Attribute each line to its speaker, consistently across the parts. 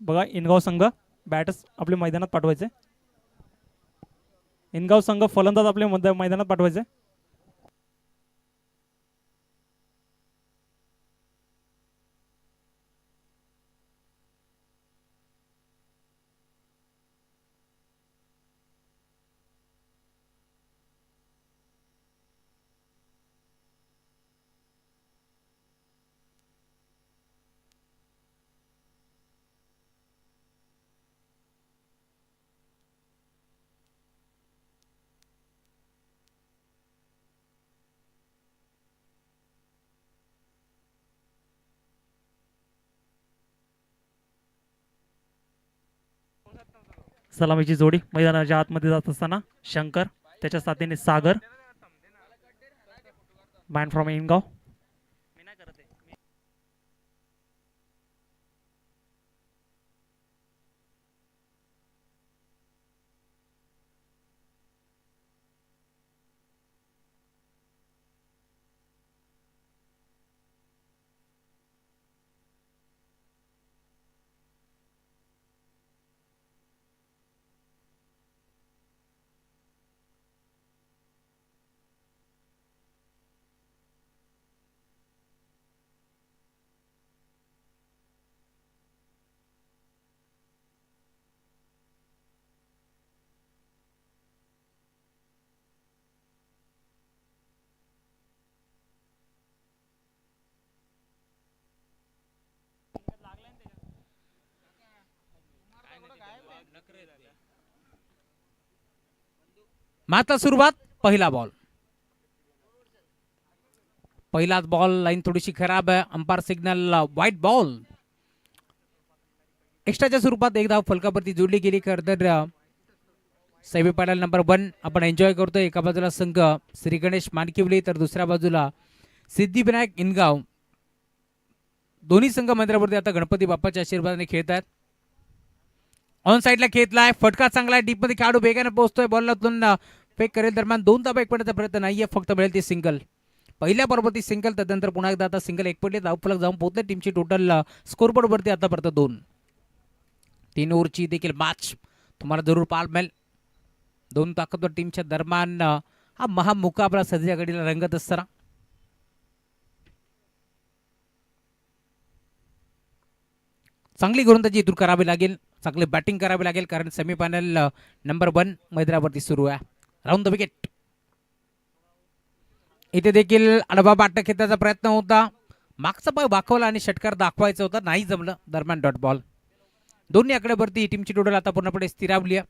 Speaker 1: बघा इनगाव संघ बॅटर्स आपल्या मैदानात पाठवायचे. इनगाव संघ फलंदाज आपल्या मैदानात पाठवायचे. सलामीची जोडी मैदानाच्या आतमध्ये जात असताना शंकर त्याच्या साथीने सागर मॅन फ्रॉम इनगाव.
Speaker 2: माता सुरुवात. पहिला बॉल. पहिलाच बॉल लाईन थोडीशी खराब आहे. Umpire signal wide ball. एक्स्ट्राच्या स्वरूपात एक धाव फलकावरती जोडली गेली. खरं सेमी फायनल नंबर 1 आपण एन्जॉय करतोय. एका बाजूला संघ श्री गणेश मानकिवली तर दुसऱ्या बाजूला सिद्धिविनायक इनगाव. दोन्ही संघ मैदानावरती आता गणपती बाप्पाच्या आशीर्वादाने खेळतात. ऑन साईडला खेळलाय. फटका चांगला आहे. डीप मध्ये खेळाडू वेगाने पोहोचतोय. बॉलला फेक करेल दरम्यान 2 धावा एक पडण्याचा प्रयत्न नाहीये. फक्त मिळेल ती सिंगल. पहिल्या बरोबरती सिंगल. त्यानंतर पुन्हा एकदा आता सिंगल एक पडले. धावफलक जाऊन पोहोचले. टीमची टोटल स्कोरबोर्ड वरती आतापर्यंत 2. 3 ओव्हरची देखील मॅच तुम्हाला जरूर पाहायला मिळेल. 2 ताकदवर टीमच्या दरम्यान हा महामुकाबला सध्या घडीला रंगत असताना चांगली गोलंदाजी इथून करावी लागेल. चांगली बॅटिंग करावी लागेल कारण सेमीफायनल नंबर 1 मैदानावरती सुरू आहे. Round the wicket. इथे देखील अडबा बाटक घेण्याचा प्रयत्न होता. मागचा पाय वाकवला आणि षटकार दाखवायचा होता. नाही जमलं. दरम्यान डॉट बॉल. दोन्ही आकड्यावरती टीमची टोटल आता पूर्णपणे स्थिरावली आहे.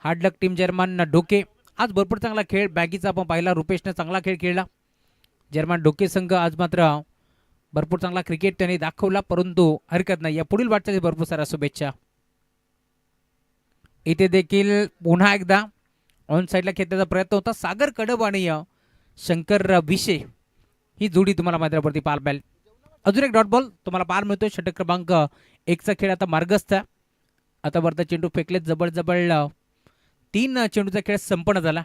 Speaker 2: हार्ड लक टीम जर्मन डोके. आज भरपूर चांगला खेळ बॅगीचा आपण पाहिला. रुपेशने चांगला खेळ खेळला. जर्मन डोके संघ आज मात्र भरपूर चांगला क्रिकेट त्यांनी दाखवला. परंतु हरकत नाही. या पुढील वाटचाली भरपूर साऱ्या शुभेच्छा. इथे देखील पुन्हा एकदा ऑन साईडला खेळण्याचा प्रयत्न होता. सागर कडब आणि शंकर विशे ही जोडी तुम्हाला मैदानावरती पाहायला मिळेल. अजून एक डॉट बॉल तुम्हाला पाहायला मिळतोय. षटक क्रमांक 1चा खेळ आता मार्गस्थ. आता वरता चेंडू फेकलेत. जबळ जबळ 3 चेंडूचा खेळ संपन्न झाला.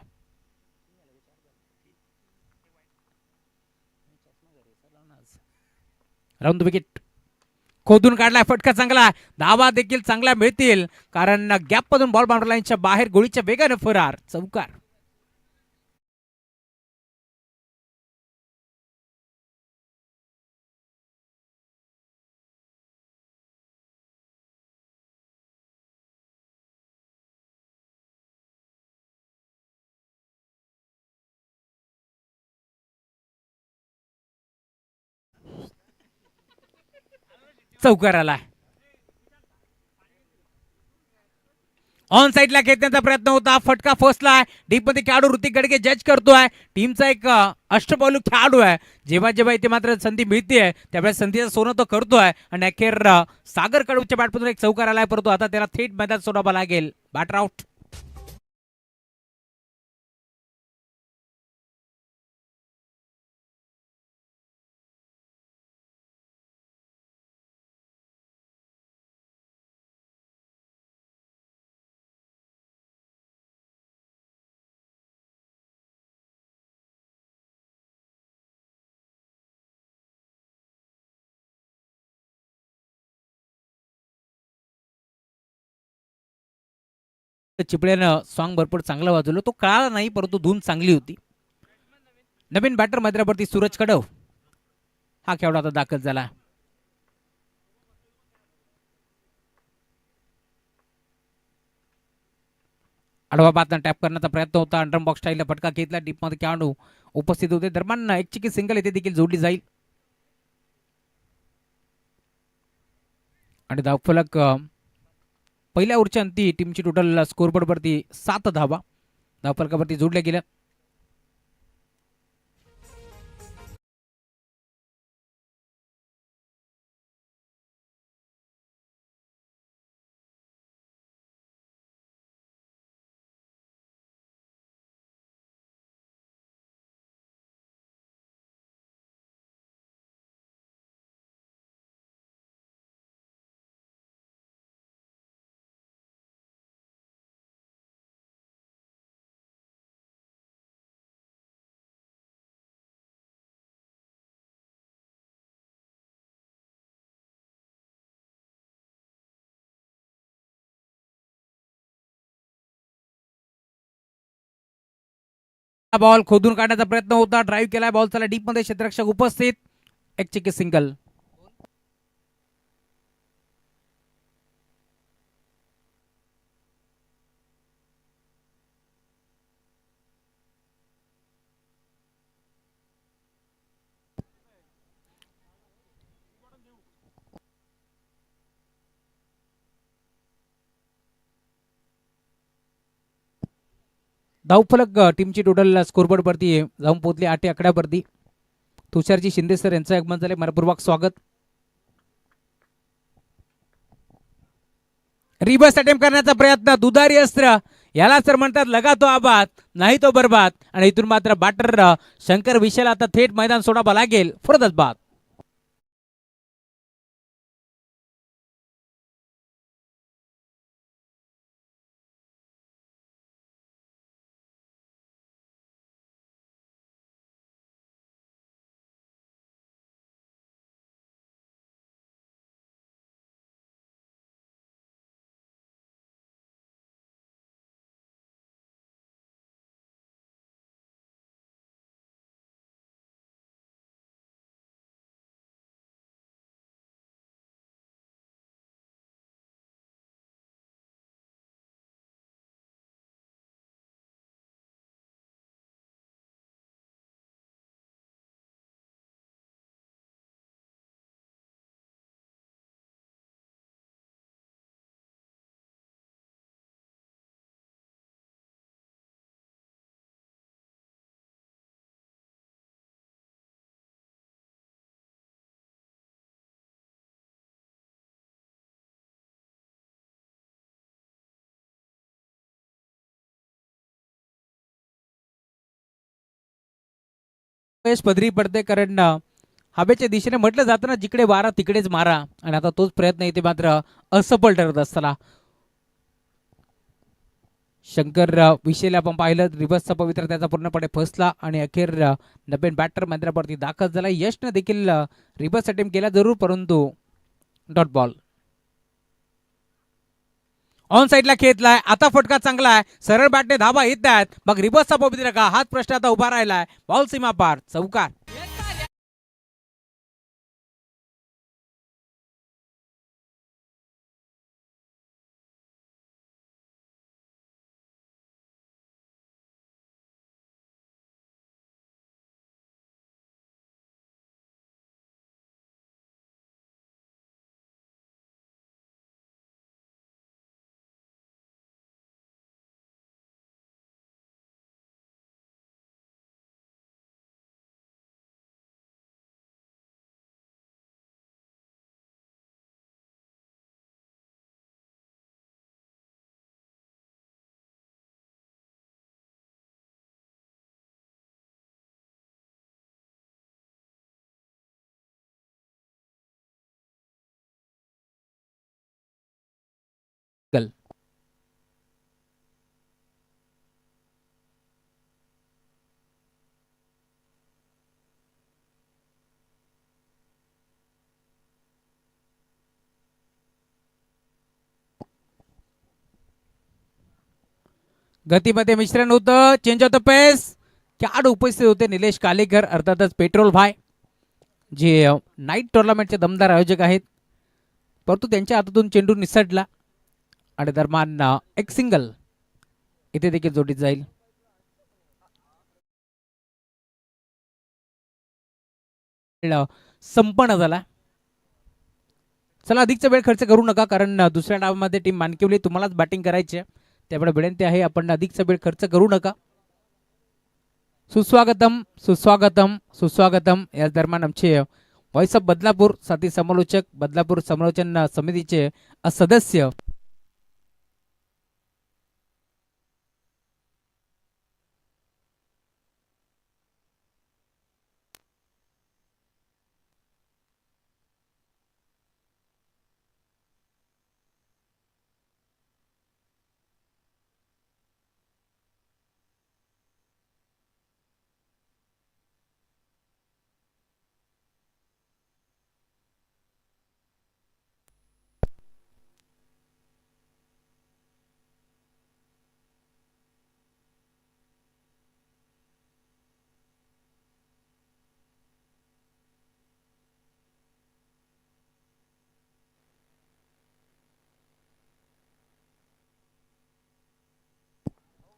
Speaker 2: Round wicket. खोदून काढलाय. फटका चांगला. धावा देखील चांगल्या मिळतील कारण गॅप मधून बॉल बाउंड्री लाईनच्या बाहेर गोळीच्या वेगाने फरार. चौकार. चौकार आलाय. ऑन साईडला खेळण्याचा प्रयत्न होता. फटका फसलाय. डीप मध्ये खेळाडू ऋतिक गडके जज करतोय. टीमचा एक अष्टपैलू खेळाडू आहे. जेव्हा जेव्हा इथे मात्र संधी मिळते त्यावेळेस संधीचं सोनं तो करतोय आणि अखेर सागर कडूच्या बॅटमधून एक चौकार आलाय. परंतु आता त्याला थेट मैदान सोडावं लागेल. Batter out. चिपळ्यानं सॉन्ग भरपूर चांगलं वाजवलं. तो कळाला नाही, परंतु धून चांगली होती. नवीन बॅटर मैदानावरती सूरज कडव हा खेळाडू आता दाखल झाला. आडवा बातनं टॅप करण्याचा प्रयत्न होता. अंडर बॉक्स स्टाईलला फटका घेतला. डीपमध्ये खेळाडू उपस्थित होते. दरम्यान एक चिकी सिंगल येथे देखील जोडली जाईल आणि धावफलक पहिल्या ओव्हरच्या अंती टीमची टोटल स्कोरबोर्डवरती 7 धावा धावफलकावरती जोडल्या गेल्या. बॉल खोदून काढण्याचा प्रयत्न होता. ड्राईव्ह केलाय. बॉल चला डीप मध्ये क्षेत्ररक्षक उपस्थित. एक चिकी सिंगल. धावफलक टीमची टोटल स्कोरबोर्ड वरती जाऊन पोहोचली 8 आकड्यावरती. तुषारजी शिंदे सर यांचं आगमन झाले. मनपूर्वक स्वागत. रिवर्स अटेम्प्ट करण्याचा प्रयत्न. दुधारी अस्त्र याला सर म्हणतात लगा तो आबाद नाही तो बरबाद. आणि इथून मात्र बॅटर शंकर विशाल आता थेट मैदान सोडावं लागेल. फरदच बाद. पदरी पडते कारण हवेच्या दिशेने म्हटलं जातं ना जिकडे वारा तिकडेच मारा. आणि आता तोच प्रयत्न इथे मात्र असफल ठरत असताना शंकर विषयला आपण पाहिलं. रिव्हर्सचा पवित्र त्याचा पूर्णपणे फसला आणि अखेर नवीन बॅटर मैदानावरती दाखल झाला. यशनं देखील रिव्हर्स अटेम्प्ट केला जरूर, परंतु डॉट बॉल. ऑन साईडला खेळलाय. आता फटका चांगला आहे. सरळ बॅटने धाबा येत आहेत. मग रिव्हर्सचा पवित्र का हाच प्रश्न आता उभा राहिलाय. बॉल सीमा पार. चौकार. गतीमध्ये मिश्रण होतं. चेंज ऑफ द पेस. खेळाडू उपस्थित होते निलेश कालेकर, अर्थातच पेट्रोल भाई, जे नाईट टुर्नामेंटचे दमदार आयोजक आहेत. परंतु त्यांच्या हातातून चेंडू निसटला आणि दरम्यान एक सिंगल इथे देखील जोडीत जाईल. संपन्न झाला. चला अधिकचा वेळ खर्च करू नका, कारण दुसऱ्या डावामध्ये टीम मानकिवली तुम्हालाच बॅटिंग करायची आहे, त्यामुळे विनंती आहे आपण अधिकचा वेळ खर्च करू नका. सुस्वागतम सुस्वागतम सुस्वागतम. या दरम्यान आमचे व्हॉइस ऑफ बदलापूर साथी समालोचक, बदलापूर समालोचन समितीचे सदस्य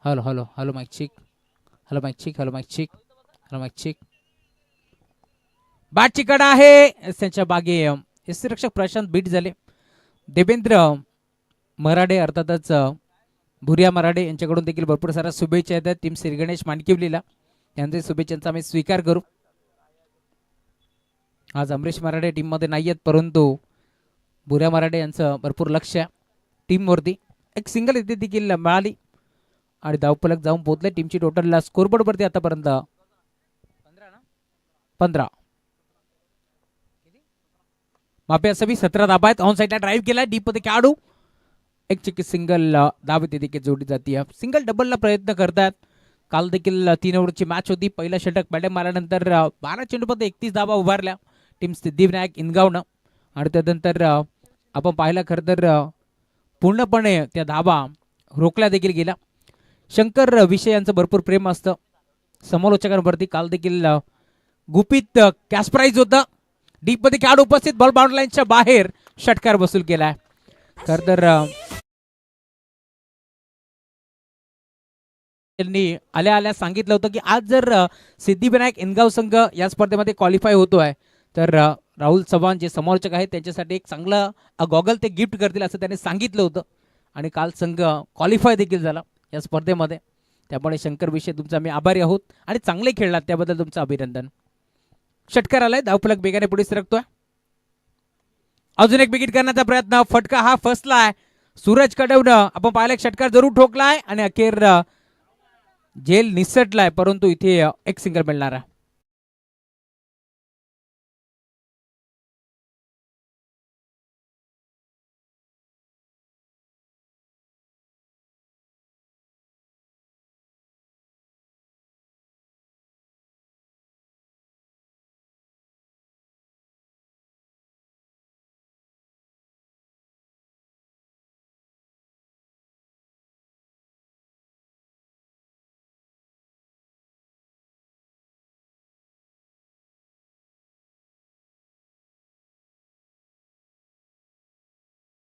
Speaker 2: हॅलो हॅलो हॅलो माईक चिक, हॅलो माईक चिक, हॅलो माईक चिक, हॅलो माईक चिक. बाट चिकट आहे त्यांच्या बागे. यष्टीरक्षक प्रशांत बीट झाले. देवेंद्र मराडे, अर्थातच भुरिया मराडे यांच्याकडून देखील भरपूर साऱ्या शुभेच्छा येतात टीम श्री गणेश मानकिवलीला. त्यांच्या शुभेच्छांचा आम्ही स्वीकार करू. आज अमरीश मराडे टीममध्ये नाही आहेत, परंतु भुरिया मराडे यांचं भरपूर लक्ष टीमवरती. एक सिंगल इथे देखील मिळाली आणि धावफलक जाऊन पोहोचले. टीमची टोटल स्कोरबोर्डवरती आतापर्यंत 15 माफी असावी, 17 धाबा आहेत. ऑन साईडला ड्राईव्ह केला, डीप मध्ये खेळाडू, एक चिक्की सिंगल धाव इथे देखील जोडली जाते. सिंगल डबलला प्रयत्न करतात. काल देखील 3 ओव्हरची मॅच होती. पहिला षटक बॅटिंग मारल्यानंतर 12 चेंडूमध्ये 31 धाबा उभारल्या टीम सिद्धिविनायक इनगावनं. आणि त्यानंतर आपण पाहिलं खरं तर पूर्णपणे त्या धाबा रोखल्या देखील गेल्या. शंकर विषय यांचं भरपूर प्रेम असतं समालोचकांवरती. काल देखील गुपित कॅश प्राईज होतं. डीप मध्ये खेळाडू उपस्थित, बॉल बाउंड्री लाईनच्या बाहेर षटकार वसूल केलाय. खरं तर त्यांनी आल्या आल्या सांगितलं होतं की आज जर सिद्धिविनायक इनगाव संघ या स्पर्धेमध्ये क्वालिफाय होतोय तर राहुल चव्हाण जे समालोचक आहेत त्यांच्यासाठी एक चांगला गॉगल ते गिफ्ट करतील असं त्यांनी सांगितलं होतं. आणि काल संघ क्वालिफाय देखील झाला या स्पर्धेमध्ये. त्यामुळे शंकर विषय तुमचा आम्ही आभारी आहोत आणि चांगले खेळलात त्याबद्दल तुमचं अभिनंदन. षटकार आलाय, धावफलक बेगाने पुढे सरकतोय. अजून एक विकेट करण्याचा प्रयत्न, फटका हा फसलाय. सूरज कडवनं आपण पाहिलं षटकार जरूर ठोकलाय आणि अखेर झेल निसटलाय, परंतु इथे एक सिंगल मिळणार आहे.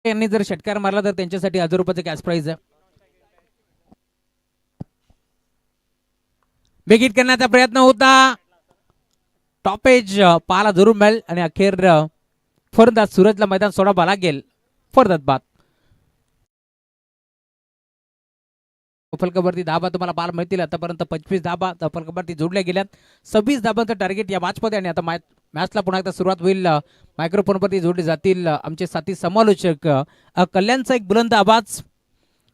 Speaker 2: यांनी जर षटकार मारला तर त्यांच्यासाठी 1000 रुपयाचं कॅश प्राइज आहे. बेगीत करण्याचा प्रयत्न होता, टॉपेज पाहायला जरूर मिळेल आणि अखेर फरदात सूरजला मैदान सोडावा लागेल. फरदात बाद. फलकावरती धाबा तुम्हाला पाहायला मिळतील. आतापर्यंत 25 धाबा फलकावरती जोडल्या गेल्यात. 26 धाबांचं टार्गेट या मॅचमध्ये आणि आता मॅचला पुन्हा एकदा सुरुवात होईल. मायक्रोफोनवरती जोडले जातील आमचे साथी समालोचक. कल्याणचा एक बुलंद आवाज,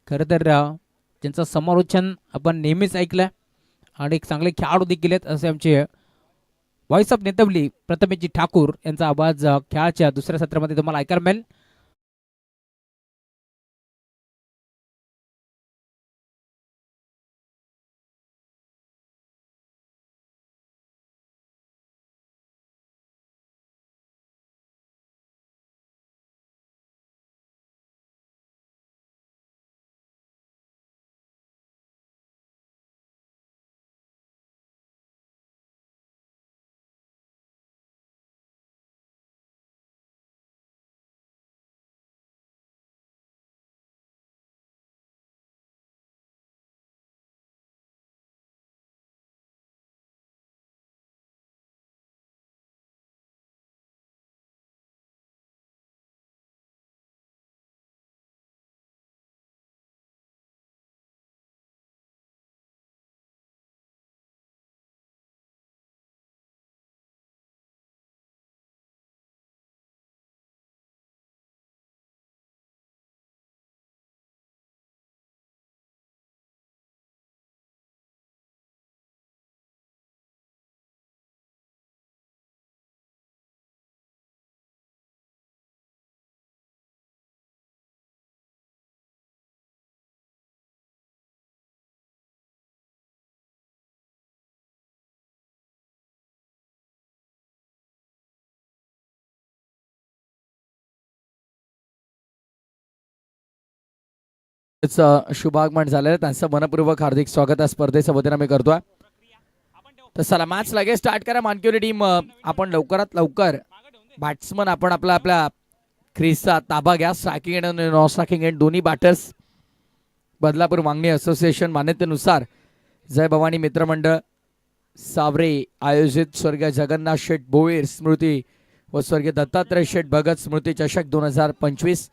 Speaker 2: खरं तर ज्यांचं समालोचन आपण नेहमीच ऐकलं आणि एक चांगले खेळाडू देखील आहेत असे आमचे व्हॉइस ऑफ नेतवली प्रथमेशजी ठाकूर यांचा आवाज खेळाच्या दुसऱ्या सत्रामध्ये तुम्हाला ऐकायला मिळेल.
Speaker 3: शुभागमन झालेलं त्यांचं मनपूर्वक हार्दिक स्वागत या स्पर्धेच्या वतीने आम्ही करतोय. तर चला मॅच लगेच स्टार्ट करा. मानकरी टीम आपण लवकरात लवकर बॅट्समन आपण आपल्या क्रीजचा ताबा घ्या. स्ट्रायकिंग एंड आणि नॉन स्ट्रायकिंग एंड दोन्ही बॅटर्स बदलापूर मागणी असोसिएशन मान्यतेनुसार जय भवानी मित्रमंडळ सावरे आयोजित स्वर्गीय जगन्नाथ शेठ भोईर स्मृती व स्वर्गीय दत्तात्रय शेठ भगत स्मृती चषक 2025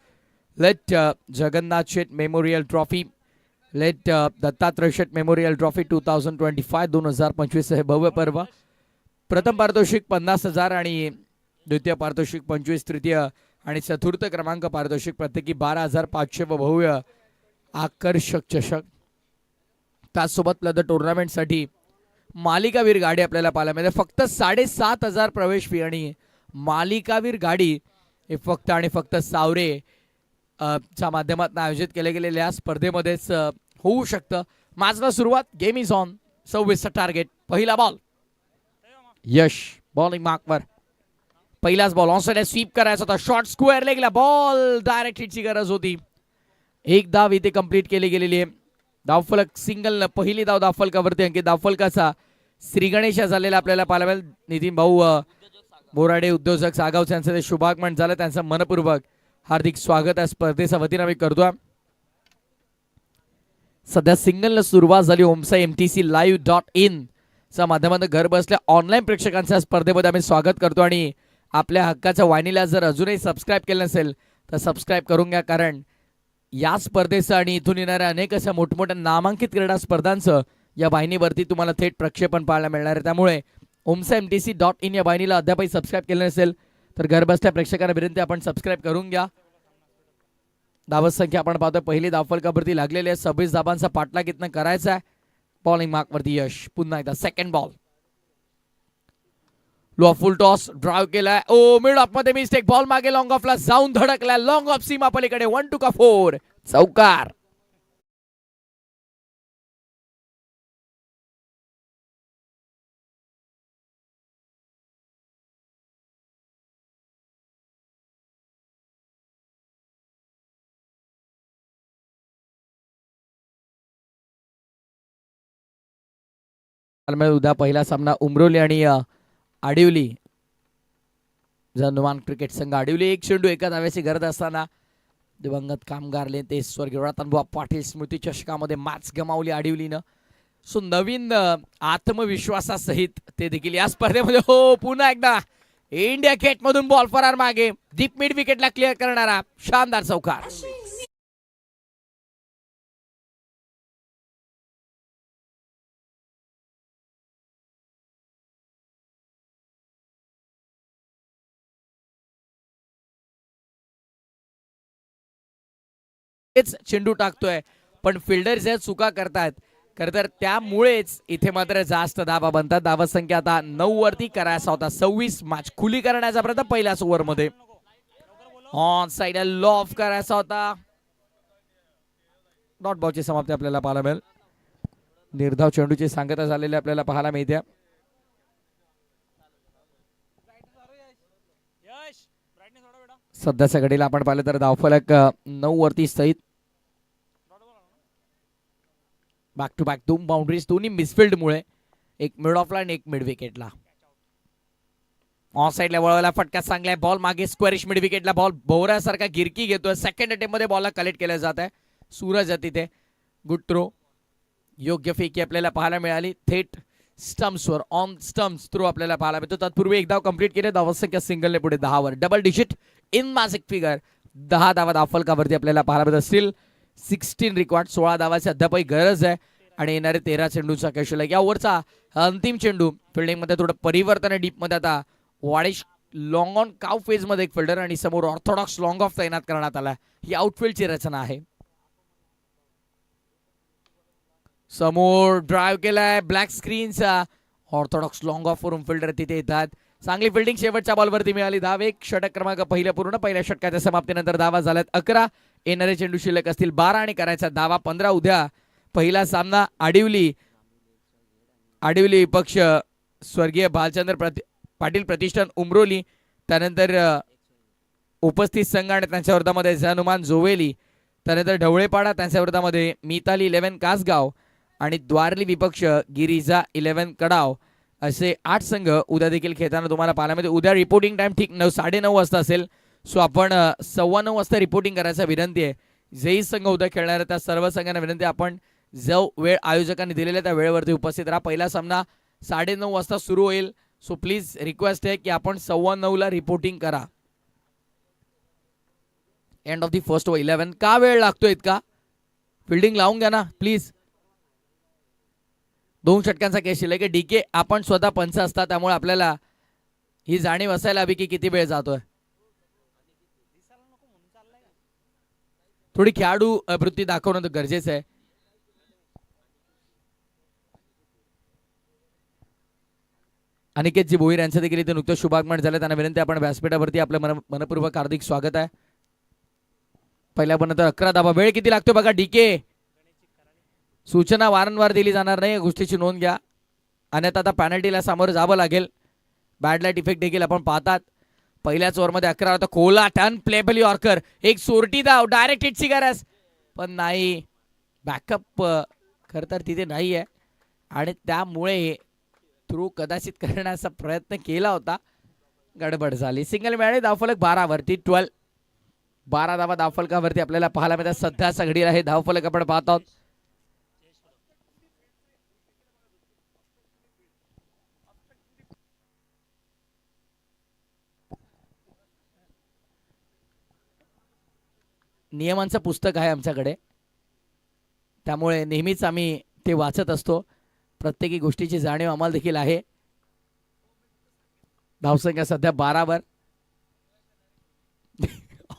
Speaker 3: लेट जगन्नाथ शेठ मेमोरियल ट्रॉफी लेट दत्तात्रय शेठ मेमोरियल ट्रॉफी 2025 हे भव्य पर्व. प्रथम पारितोषिक 50,000 आणि द्वितीय पारितोषिक 25, तृतीय आणि चतुर्थ क्रमांक पारितोषिक प्रत्येकी 12,500 व भव्य आकर्षक चषक. त्याचसोबत प्लस टुर्नामेंटसाठी मालिकावीर गाडी आपल्याला पाहायला मिळते. फक्त 7,500 प्रवेश फी आणि मालिकावीर गाडी हे फक्त आणि फक्त सावरे च्या माध्यमातून आयोजित केले गेलेले या स्पर्धेमध्येच होऊ शकतं. मॅचला सुरुवात. Game is on. 26 टार्गेट. पहिला बॉल यश बॉलिंग मार्कवर. पहिलाच बॉल ऑनसाइड स्वीप करायचा होता. शॉर्ट स्क्वेअर लेगला बॉल. डायरेक्ट हिटची गरज होती. एक धाव इथे कंप्लीट केली गेलेली आहे. धावफलक सिंगल पहिली धाव धावफलकावरती अंकित. धावफलकाचा श्री गणेश झालेला आपल्याला पाहायला मिळेल. नितीन भाऊ बोराडे उद्योजक सागाव यांचं ते शुभागमन झालं. त्यांचं मनपूर्वक हार्दिक स्वागत या स्पर्धेच्या वतीने आम्ही करतोय. सध्या सिंगलला सुरुवात झाली. ओमसा MTClive.in च्या माध्यमातून घर बसल्या ऑनलाईन प्रेक्षकांच्या स्पर्धेमध्ये आम्ही स्वागत करतो आणि आपल्या हक्काच्या वाहिनीला जर अजूनही सबस्क्राईब केलं नसेल तर सबस्क्राईब करून घ्या. कारण या स्पर्धेचं आणि इथून येणाऱ्या अनेक अशा मोठमोठ्या नामांकित क्रीडा स्पर्धांचं या वाहिनीवरती तुम्हाला थेट प्रक्षेपण पाहायला मिळणार आहे. त्यामुळे ओमसा MTC.in या वाहिनीला अद्यापही सबस्क्राईब केलं नसेल तर घर बसल्या प्रेक्षकांना विनंती आपण सबस्क्राईब करून घ्या. धावत संख्या आपण पाहतोय. पहिली धावफलकावरती लागलेली आहे. 26 धाबांचा पाठलाग इथनं करायचा आहे. बॉलिंग मार्कवरती यश. पुन्हा एकदा सेकंड बॉल. लो फुल टॉस ड्राइव्ह केलाय. ओ मिड ऑफ मध्ये मिस्टेक. बॉल मागे लॉंग ऑफला जाऊन धडकलाय. लॉंग ऑफ सीमा पलीकडे. 1 टू का 4 चौकार. उद्या पहिला सामना उमरोली आणि आडिवली जनुमान क्रिकेट संघ. आडिवली एक चेंडू एका धाव्याची गरज असताना दिवंगत कामगार नेते स्वर्गीय रतनबुवा पाटील स्मृती चषकामध्ये मॅच गमावली आडिवलीनं. सो नवीन आत्मविश्वासासहित ते देखील या स्पर्धेमध्ये. हो पुन्हा एकदा इंडिया गेट मधून बॉल फरार मागे. डीप मिड विकेटला क्लिअर करणारा शानदार चौकार. चेंडू टाकतोय पण फिल्डर जे चुका करतात खरं त्यामुळेच इथे मात्र जास्त धावा बनतात. धावा संख्या आता 9 वरती करायचा होता. 26 मॅच खुली करण्याचा प्रयत्न पहिल्याच ओव्हर मध्ये. ऑन साइड लॉफ करायचा होता. डॉट बॉलची समाप्ती आपल्याला पाहायला मिळेल. निर्धाव चेंडूची सांगता झालेली आपल्याला पाहायला मिळते. सध्याच्या घडीला आपण पाहिलं तर धावफलक 9 वरती सहित. बॅक टू बॅक 2 बाउंड्रीज दोन्ही मिसफिल्डमुळे. एक मिड ऑफला आणि एक मिड विकेटला. ऑन साइडला वळवला फटका चांगला आहे. बॉल मागे स्क्वेअरिश मिड विकेटला. बॉल भोवऱ्यासारखा गिरकी घेतोय. सेकंड अटेम्प्ट मध्ये बॉलला कलेक्ट केलं जात आहे. सूरज आहे तिथे. Good throw. योग्य फेकी आपल्याला पाहायला मिळाली. थेट स्टम्प्सवर ऑन स्टम्प्स थ्रो आपल्याला पाहायला मिळतो. तत्पूर्वी एक धाव कंप्लीट केले. धावसंख्या सिंगलने पुढे 10 वर. Double digit in magic figure. 10 धावा धावफलकावरती आपल्याला पाहायला मिळतात. Steel 16 record. 16 धावाची अद्यापही गरज आहे आणि येणारे 13 चेंडूचा कौशल आहे. या ओव्हरचा अंतिम चेंडू. फिल्डिंग मध्ये थोडं परिवर्तन आहे. डीप मध्ये आता वाडिश लॉंग ऑन काव फेज मध्ये एक फिल्डर आणि समोर ऑर्थोडॉक्स लॉंग ऑफ तैनात करण्यात आला. ही आउटफील्डची रचना आहे. समोर ड्राइव्ह केलाय. ब्लॅक स्क्रीनचा ऑर्थोडॉक्स लॉंग ऑफ वरून फिल्डर तिथे येतात. चांगली फिल्डिंग शेवटच्या बॉलवरती मिळाली. धाव. एक षटक क्रमांक पहिल्या पूर्ण. पहिल्या षटकाच्या समाप्तीनंतर धावा झाल्यात 11. येणारे चेंडू शिल्लक असतील 12 आणि करायचा धावा 15. उद्या पहिला सामना आडिवली विपक्ष स्वर्गीय भालचंद्र पाटील प्रतिष्ठान उमरोली. त्यानंतर उपस्थित संघ आणि त्यांच्या विरोधामध्ये हनुमान जोवेली. त्यानंतर ढवळेपाडा त्यांच्या विरोधामध्ये मिताली 11 कासगाव आणि द्वारली विपक्ष गिरिजा 11 कडाव असे 8 संघ उद्या देखील खेळताना तुम्हाला पाहायला मिळते. उद्या रिपोर्टिंग टाइम ठीक 9:30 वाजता असेल. सो आपण 9:15 वाजता रिपोर्टिंग करायचा विनंती आहे. जेही संघ उद्या खेळणार आहे त्या सर्व संघांना विनंती आपण जो वेळ आयोजकांनी दिलेला त्या वेळेवरती उपस्थित राहा. पहिला सामना 9:30 वाजता सुरू होईल. सो प्लीज रिक्वेस्ट आहे की आपण 9:15 ला रिपोर्टिंग करा. End of the first over 11. का वेळ लागतो इतका? फिल्डिंग लावून घ्या ना प्लीज. 2 षटकांचा केस शिल्लक आहे. डीके आपण स्वतः पंच असतात त्यामुळे आपल्याला ही जाणीव असायला हवी की किती वेळ जातोय. थोडी खेळाडू वृत्ती दाखवणं गरजेचं आहे. अनिकेतजी भोईर यांचं देखील इथे नुकतं शुभागमन झालं. त्यांना विनंती आपण व्यासपीठावरती आपलं मनपूर्वक हार्दिक स्वागत आहे. पहिल्या नंतर 11 धावा. वेळ किती लागतो बघा. डीके सूचना वारंवार दिली जाणार नाही, गोष्टीची नोंद घ्या. अन्यथा आता पॅनल्टीला सामोरं जावं लागेल. बॅड लाईट इफेक्ट देखील आपण पाहतात. पहिल्याच ओव्हरमध्ये 11 होता. Cola turn payable yorker. एक सोरटी धाव डायरेक्ट हिटची गरज पण नाही. बॅकअप खरं तर तिथे नाही आहे आणि त्यामुळे थ्रू कदाचित करण्याचा प्रयत्न केला होता. गडबड झाली. सिंगल मिळाली. धावफलक 12 वरती 12. 12 धावा धावफलकावरती आपल्याला पाहायला मिळतात. सध्याचा घडीला हे धावफलक आपण पाहत आहोत. नियमांचं पुस्तक आहे आमच्याकडे त्यामुळे नेहमीच आम्ही ते वाचत असतो. प्रत्येकी गोष्टीची जाणीव आम्हाला देखील आहे. धावसंख्या सध्या 12 वर.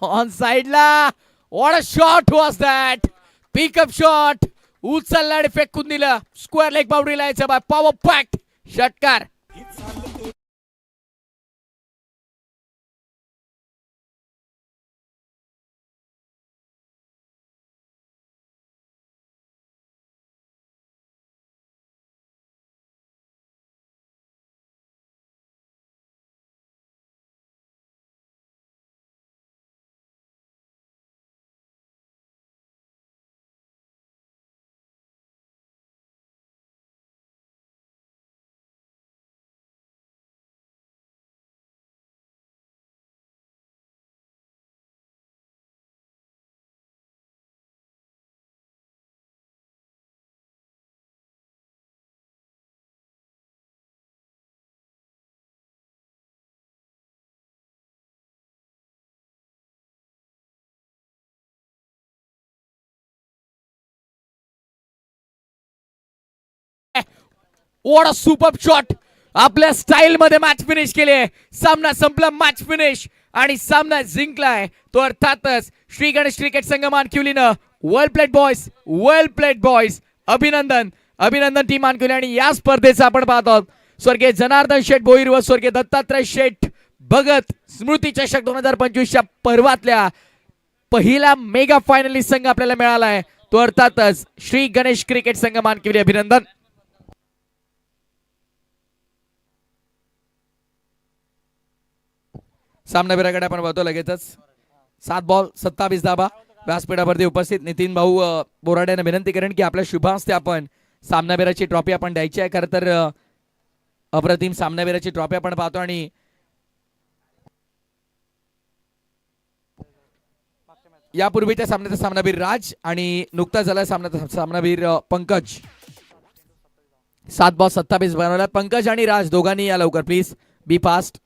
Speaker 3: ऑन साइडला व्हॉट अ शॉट वाज दॅट. Pickup shot. उचलला आणि फेकून दिलं. स्क्वेअर लेग बाउंड्रीला यायचं बाय पॉवर पॅक्ट षटकार. What a super shot. आपल्या स्टाईल मध्ये मॅच फिनिश केले. सामना संपला. मॅच फिनिश आणि सामना जिंकलाय तो अर्थातच श्री गणेश क्रिकेट संघ मानकिवलीनं. वेल प्लेड बॉयज. वेल प्लेड बॉयज. अभिनंदन. अभिनंदन टीम मानकिवली. आणि या स्पर्धेचा आपण पाहत आहोत स्वर्गीय जनार्दन शेठ भोईर व स्वर्गीय दत्तात्रय शेठ भगत स्मृती चषक 2025च्या पर्वातल्या पहिला मेगा फायनलिस्ट संघ आपल्याला मिळाला आहे तो अर्थातच श्री गणेश क्रिकेट संघ मानकिवली. अभिनंदन. सामनावीराकडे आपण बघतो लगेचच. 7 बॉल 27 धावा. व्यासपीठावरती उपस्थित नितीन भाऊ बोराडे यांना विनंती करेन की आपल्या शुभास्ते आपण सामनावीराची ट्रॉफी आपण द्यायची आहे. खरं तर अप्रतिम सामनावीराची ट्रॉफी आपण पाहतो आणि यापूर्वीच्या सामन्याचा सामनावीर राज आणि नुकताच झाला सामन्याचा सामनावीर पंकज. 7 बॉल 27 बनवला. पंकज आणि राज दोघांनी या लवकर प्लीज. B fast.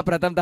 Speaker 3: प्रथम